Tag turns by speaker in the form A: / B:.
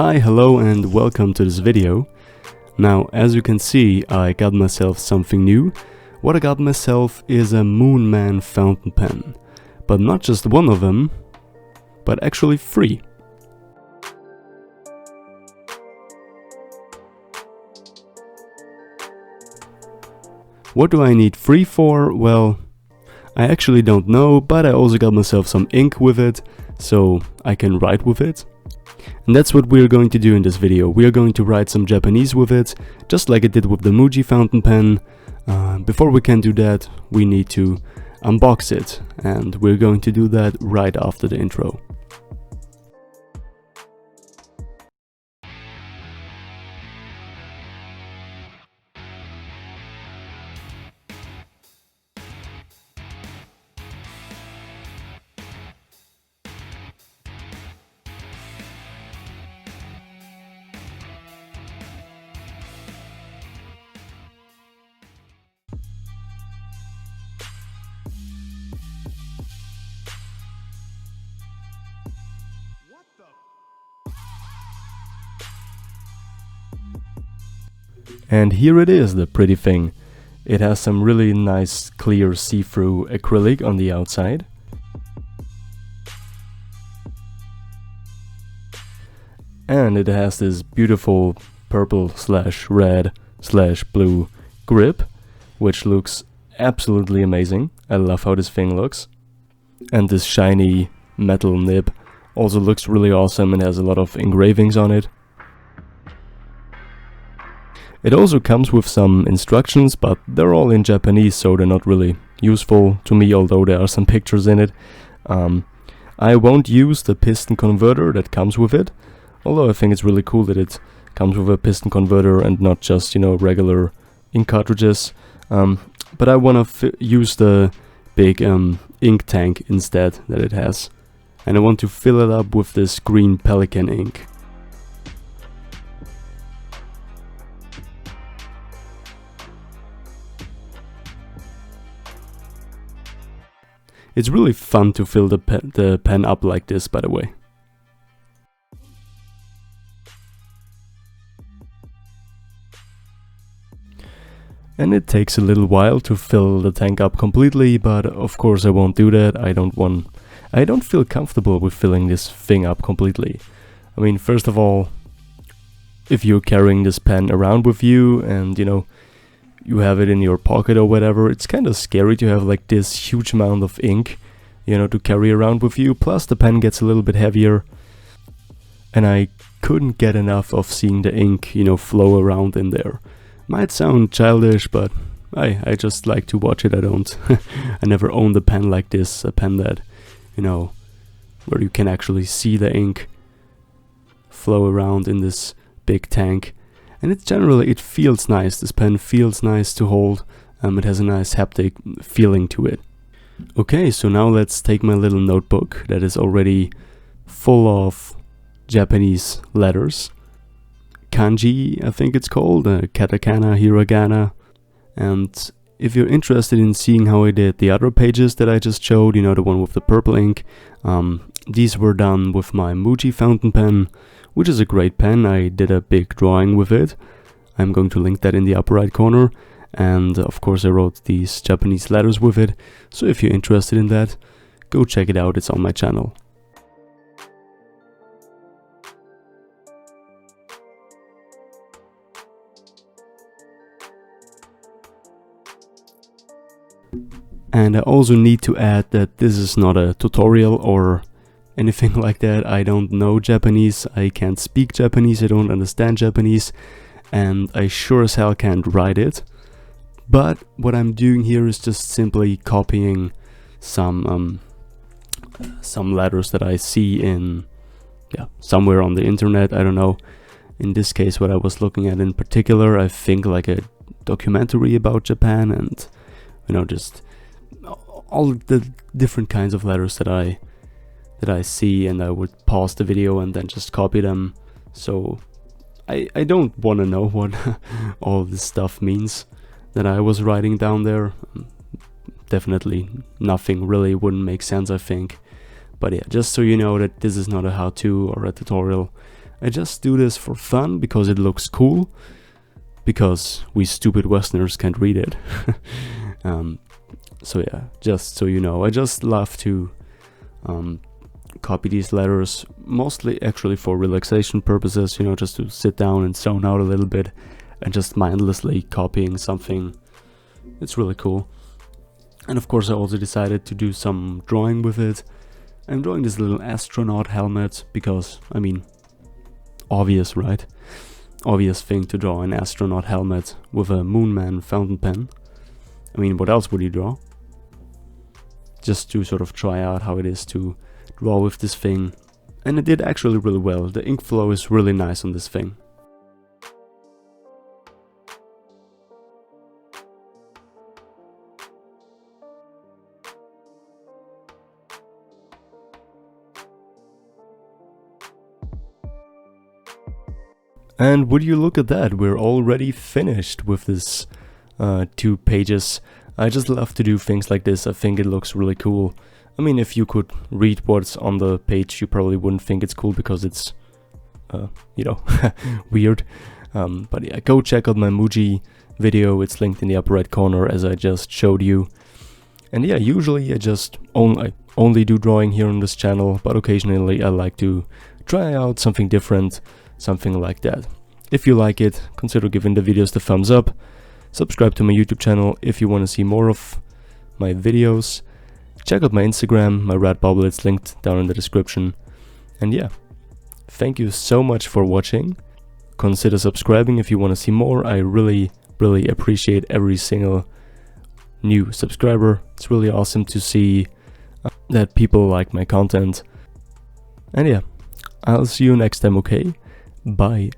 A: Hi, hello and welcome to this video. Now, as you can see, I got myself something new. What I got myself is a Moonman fountain pen. But not just one of them, but actually 3. What do I need 3 for? Well, I actually don't know, but I also got myself some ink with it, so I can write with it. And that's what we're going to do in this video. We are going to write some Japanese with it, just like I did with the Muji fountain pen. Before we can do that, we need to unbox it, and we're going to do that right after the intro. And here it is, the pretty thing. It has some really nice clear see-through acrylic on the outside. And it has this beautiful purple/red/blue grip, which looks absolutely amazing. I love how this thing looks. And this shiny metal nib also looks really awesome and has a lot of engravings on it. It also comes with some instructions, but they're all in Japanese, so they're not really useful to me, although there are some pictures in it. I won't use the piston converter that comes with it, although I think it's really cool that it comes with a piston converter and not just, regular ink cartridges. But I want to use the big ink tank instead that it has. And I want to fill it up with this green Pelikan ink. It's really fun to fill the pen up like this, by the way. And it takes a little while to fill the tank up completely, but of course I won't do that. I don't feel comfortable with filling this thing up completely. I mean, first of all, if you're carrying this pen around with you and, you have it in your pocket or whatever, it's kind of scary to have like this huge amount of ink, to carry around with you. Plus the pen gets a little bit heavier, and I couldn't get enough of seeing the ink, flow around in there. Might sound childish, but I just like to watch it. I never owned a pen like this, a pen that, where you can actually see the ink flow around in this big tank. And it feels nice. This pen feels nice to hold. It has a nice haptic feeling to it. Okay, so now let's take my little notebook that is already full of Japanese letters. Kanji, I think it's called, katakana, hiragana. And if you're interested in seeing how I did the other pages that I just showed, the one with the purple ink, these were done with my Muji fountain pen, which is a great pen. I did a big drawing with it. I'm going to link that in the upper right corner. And of course I wrote these Japanese letters with it. So if you're interested in that, go check it out. It's on my channel. And I also need to add that this is not a tutorial or anything like that. I don't know Japanese, I can't speak Japanese, I don't understand Japanese, and I sure as hell can't write it. But what I'm doing here is just simply copying some letters that I see in somewhere on the internet. I don't know. In this case, what I was looking at in particular, I think like a documentary about Japan, and just all the different kinds of letters that I see, and I would pause the video and then just copy them. So I don't want to know what all this stuff means that I was writing down there. Definitely nothing really wouldn't make sense, I think. But yeah, just so you know that this is not a how-to or a tutorial. I just do this for fun because it looks cool, because we stupid Westerners can't read it. So yeah, just so you know, I just love to copy these letters, mostly actually for relaxation purposes, you know, just to sit down and zone out a little bit and just mindlessly copying something. It's really cool. And of course I also decided to do some drawing with it. I'm drawing this little astronaut helmet because, I mean, obvious, right? Obvious thing to draw an astronaut helmet with a Moonman fountain pen. I mean, what else would you draw? Just to sort of try out how it is to draw with this thing. And it did actually really well. The ink flow is really nice on this thing. And would you look at that, we're already finished with this 2 pages. I just love to do things like this. I think it looks really cool. I mean, if you could read what's on the page, you probably wouldn't think it's cool because it's, you know, weird. But yeah, go check out my Muji video. It's linked in the upper right corner as I just showed you. And yeah, usually I just only do drawing here on this channel, but occasionally I like to try out something different. Something like that. If you like it, consider giving the videos the thumbs up. Subscribe to my YouTube channel if you want to see more of my videos. Check out my Instagram, my red bubble, it's linked down in the description. And yeah, thank you so much for watching. Consider subscribing if you want to see more. I really appreciate every single new subscriber. It's really awesome to see that people like my content. And yeah, I'll see you next time, okay? Bye.